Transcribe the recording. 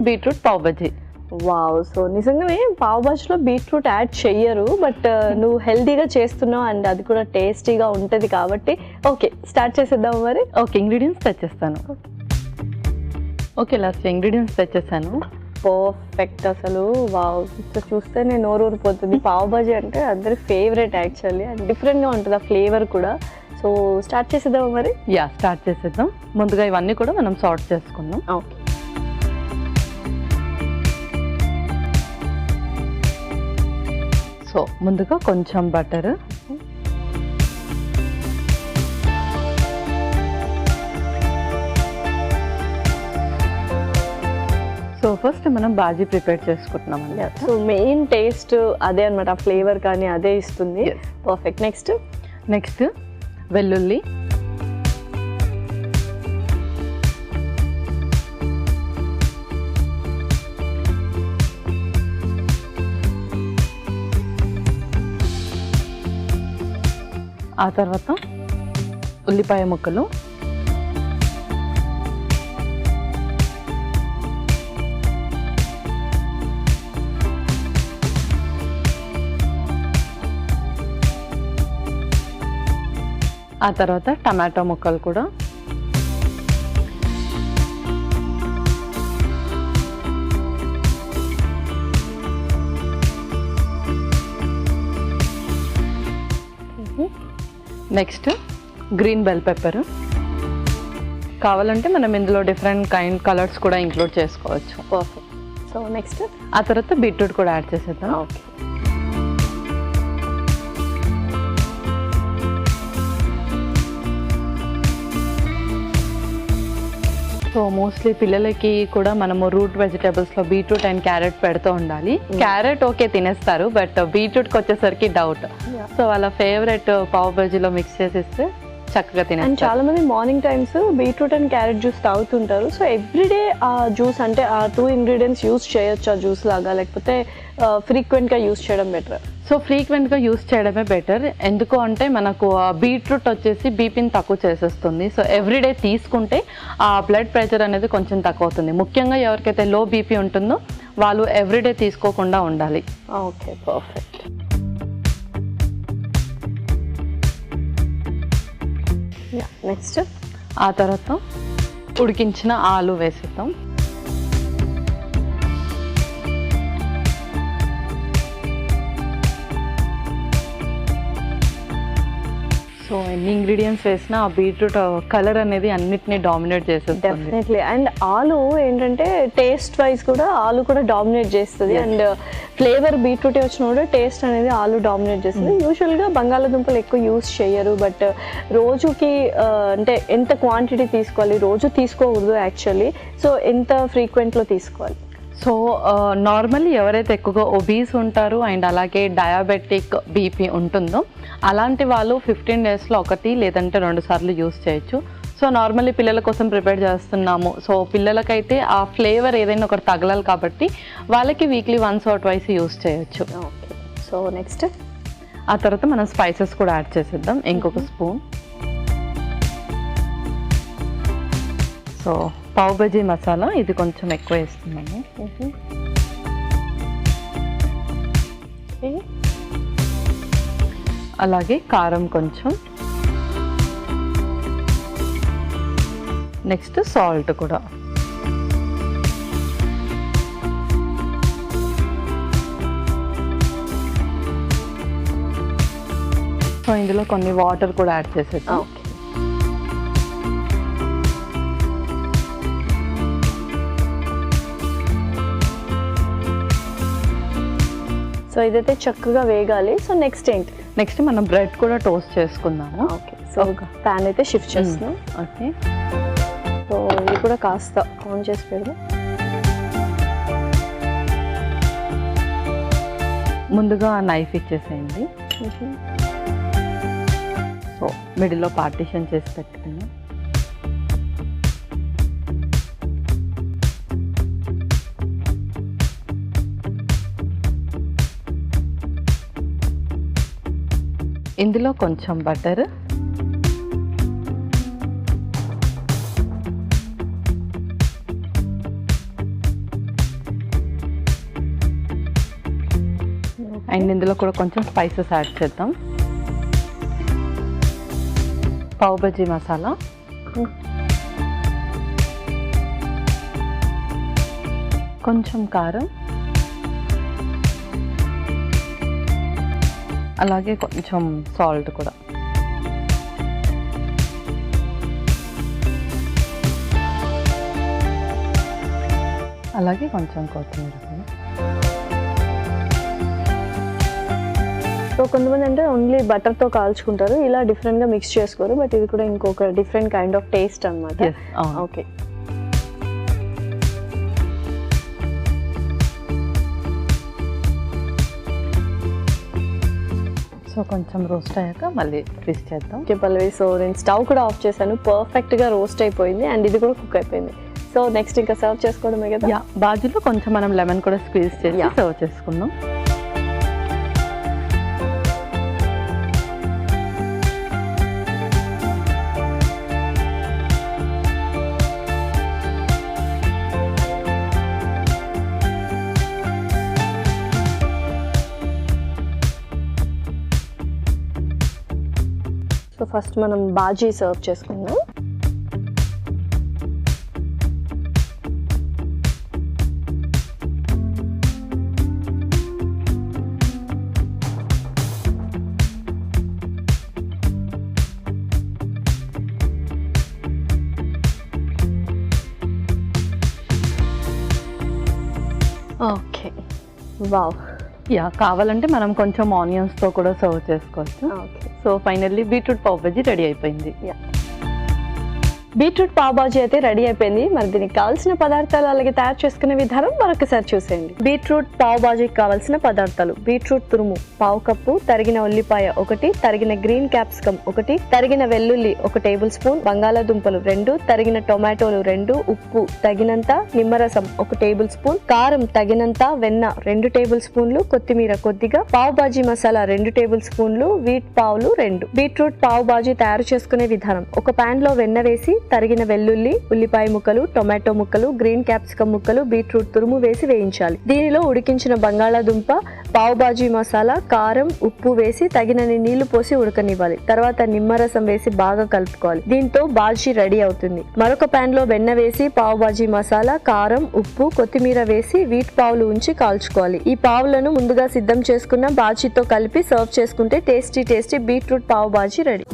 Beetroot pav bajji. Wow! So నిజంగానే pav బాజీలో beetroot add చెయ్యరు, but నువ్వు హెల్తీగా చేస్తున్నావు అండ్ అది కూడా టేస్టీగా ఉంటుంది కాబట్టి ఓకే, స్టార్ట్ చేసేద్దాం మరి. ఓకే, ఇంగ్రీడియంట్స్ తెచ్చేస్తాను. ఓకే, లాస్ట్ ఇంగ్రీడియంట్స్ తెచ్చేసాను. పర్ఫెక్ట్ అసలు. వావ్! చూస్తే నేను నోరూరిపోతుంది. పావ్ బాజీ అంటే అందరి ఫేవరెట్ యాక్చువల్లీ, అండ్ డిఫరెంట్గా ఉంటుంది ఆ ఫ్లేవర్ కూడా. సో స్టార్ట్ చేసేద్దాం మరి. స్టార్ట్ చేసేద్దాం. ముందుగా ఇవన్నీ కూడా మనం సార్ట్ చేసుకుందాం. ఓకే. సో ముందుగా కొంచెం బటర్, సో ఫస్ట్ మనం బాజీ ప్రిపేర్ చేసుకుంటున్నామండి. సో మెయిన్ టేస్ట్ అదే అనమాట, ఫ్లేవర్ కానీ అదే ఇస్తుంది. పర్ఫెక్ట్. నెక్స్ట్ వెల్లుల్లి, ఆ తర్వాత ఉల్లిపాయ ముక్కలు, ఆ తర్వాత టమాటో ముక్కలు కూడా, నెక్స్ట్ గ్రీన్ బెల్ పెప్పర్. కావాలంటే మనం ఇందులో డిఫరెంట్ కలర్స్ కూడా ఇంక్లూడ్ చేసుకోవచ్చు. పర్ఫెక్ట్. సో నెక్స్ట్ ఆ తర్వాత బీట్రూట్ కూడా యాడ్ చేసేద్దాం. ఓకే. సో మోస్ట్లీ పిల్లలకి కూడా మనము రూట్ వెజిటేబుల్స్లో బీట్రూట్ అండ్ క్యారెట్ పెడుతూ ఉండాలి. క్యారెట్ ఓకే తినేస్తారు, బట్ బీట్రూట్కి వచ్చేసరికి డౌట్. సో వాళ్ళ ఫేవరెట్ పావ్ బజ్జీలో మిక్స్ చేసేస్తే చక్కగా తినేస్తారు. అండ్ చాలా మంది morning times beetroot and carrot juice తాగుతుంటారు. సో ఎవ్రీడే ఆ జ్యూస్ అంటే ఆ 2 ఇంగ్రీడియంట్స్ యూస్ చేయొచ్చు ఆ జ్యూస్ లాగా, లేకపోతే ఫ్రీక్వెంట్గా యూస్ చేయడం బెటర్? సో ఫ్రీక్వెంట్గా యూస్ చేయడమే బెటర్. ఎందుకు అంటే మనకు బీట్రూట్ వచ్చేసి బీపీని తక్కువ చేసేస్తుంది. సో ఎవ్రీడే తీసుకుంటే ఆ బ్లడ్ ప్రెషర్ అనేది కొంచెం తక్కువ అవుతుంది. ముఖ్యంగా ఎవరికైతే లో బీపీ ఉంటుందో వాళ్ళు ఎవ్రీడే తీసుకోకుండా ఉండాలి. Okay, perfect. నెక్స్ట్ ఆ తర్వాత ఉడికించిన ఆలు వేసేద్దాం. సో ఎన్ని ఇంగ్రీడియంట్స్ వేసినా ఆ బీట్రూట్ కలర్ అనేది అన్నిటినీ డామినేట్ చేస్తుంది. డెఫినెట్లీ. అండ్ ఆలు ఏంటంటే టేస్ట్ వైజ్ కూడా ఆలు కూడా డామినేట్ చేస్తుంది, అండ్ ఫ్లేవర్ బీట్రూట్ వచ్చిన కూడా టేస్ట్ అనేది ఆలు డామినేట్ చేస్తుంది. యూజువల్గా బంగాళాదుంపలు ఎక్కువ యూస్ చేయరు, బట్ రోజుకి అంటే ఎంత క్వాంటిటీ తీసుకోవాలి, రోజు తీసుకోకూడదు యాక్చువల్లీ. సో ఎంత ఫ్రీక్వెంట్లో తీసుకోవాలి? సో నార్మల్లీ ఎవరైతే ఎక్కువగా ఒబీస్ ఉంటారో అండ్ అలాగే డయాబెటిక్ బీపీ ఉంటుందో అలాంటి వాళ్ళు 15 డేస్లో 1 లేదంటే 2 సార్లు యూస్ చేయొచ్చు. సో నార్మల్లీ పిల్లల కోసం ప్రిపేర్ చేస్తున్నాము. సో పిల్లలకైతే ఆ ఫ్లేవర్ ఏదైనా ఒకటి తగలాలి కాబట్టి వాళ్ళకి వీక్లీ 1 or 2 యూస్ చేయొచ్చు. ఓకే. సో నెక్స్ట్ ఆ తర్వాత మనం స్పైసెస్ కూడా యాడ్ చేసేద్దాం. ఇంకొక స్పూన్. సో పావ్ బజీ మసాలా ఇది కొంచెం ఎక్కువ వేస్తున్నాము. అలాగే కారం కొంచెం, నెక్స్ట్ సాల్ట్ కూడా. సో ఇందులో కొన్ని వాటర్ కూడా యాడ్ చేసేద్దాం. సో ఇదైతే చక్కగా వేగాలి. సో నెక్స్ట్ ఏంటి? నెక్స్ట్ మనం బ్రెడ్ కూడా టోస్ట్ చేసుకుందాము. ఓకే. సో ప్యాన్ అయితే షిఫ్ట్ చేస్తున్నాం. ఓకే. సో ఇది కూడా కాస్త ఆన్ చేసి పెడదాం. ముందుగా నైఫ్ ఇచ్చేసేయండి. సో మిడిల్లో పార్టీషన్ చేసి పెట్టుకున్నాం. ఇందులో కొంచెం బటర్, అండ్ ఇందులో కూడా కొంచెం స్పైసెస్ యాడ్ చేద్దాం. పావ్ బజీ మసాలా, కొంచెం కారం, అలాగే కొంచెం సాల్ట్ కూడా. అలాగే కొంచెం కొత్తిమీర కూడా. సో కొంతమంది అంటే ఓన్లీ బటర్తో కాల్చుకుంటారు, ఇలా డిఫరెంట్గా మిక్స్ చేసుకోరు, బట్ ఇది కూడా ఇంకొక డిఫరెంట్ కైండ్ ఆఫ్ టేస్ట్ అనమాట. ఓకే. సో కొంచెం రోస్ట్ అయ్యాక మళ్ళీ ట్విస్ట్ చేద్దాం. పల్లవి, సో నేను స్టవ్ కూడా ఆఫ్ చేశాను, పర్ఫెక్ట్గా రోస్ట్ అయిపోయింది అండ్ ఇది కూడా కుక్ అయిపోయింది. సో నెక్స్ట్ ఇంకా సర్వ్ చేసుకోవడమే కదా. బాజీలో కొంచెం మనం లెమన్ కూడా స్క్వీజ్ చేసి సర్వ్ చేసుకుందాం. సో ఫస్ట్ మనం బాజీ సర్వ్ చేసుకుందాం. Okay, wow. కావాలంటే మనం కొంచెం ఆనియన్స్తో కూడా సర్వ్ చేసుకోవచ్చు. Okay. So finally beetroot pav bhaji ready అయిపోయింది. బీట్రూట్ పావ్ బాజీ అయితే రెడీ అయిపోయింది. మరి దీనికి కావాల్సిన పదార్థాలు అలాగే తయారు చేసుకునే విధానం మరొకసారి చూసేయండి. బీట్రూట్ పావ్ బాజీకి కావాల్సిన పదార్థాలు: బీట్రూట్ తురుము పావు కప్పు, తరిగిన ఉల్లిపాయ 1, తరిగిన గ్రీన్ క్యాప్సికమ్ 1, తరిగిన వెల్లుల్లి 1 టేబుల్ స్పూన్, బంగాళాదుంపలు 2, తరిగిన టొమాటోలు 2, ఉప్పు తగినంత, నిమ్మరసం 1 టేబుల్ స్పూన్, కారం తగినంత, వెన్న 2 టేబుల్ స్పూన్లు, కొత్తిమీర కొద్దిగా, పావ్ బాజీ మసాలా 2 టేబుల్ స్పూన్లు, వీట్ పావులు 2. బీట్రూట్ పావ్ బాజీ తయారు చేసుకునే విధానం: ఒక పాన్ లో వెన్న వేసి తరిగిన వెల్లుల్లి, ఉల్లిపాయ ముక్కలు, టొమాటో ముక్కలు, గ్రీన్ క్యాప్సికమ్ ముక్కలు, బీట్రూట్ తురుము వేసి వేయించాలి. దీనిలో ఉడికించిన బంగాళాదుంప, పావ్ బాజీ మసాలా, కారం, ఉప్పు వేసి తగినన్ని నీళ్లు పోసి ఉడకనివ్వాలి. తర్వాత నిమ్మరసం వేసి బాగా కలుపుకోవాలి. దీంతో బాజీ రెడీ అవుతుంది. మరొక పాన్ లో వెన్న వేసి పావ్ బాజీ మసాలా, కారం, ఉప్పు, కొత్తిమీర వేసి వీట్ పావులు ఉంచి కాల్చుకోవాలి. ఈ పావులను ముందుగా సిద్ధం చేసుకున్న బాజీతో కలిపి సర్వ్ చేసుకుంటే tasty beetroot pav bhaji ready.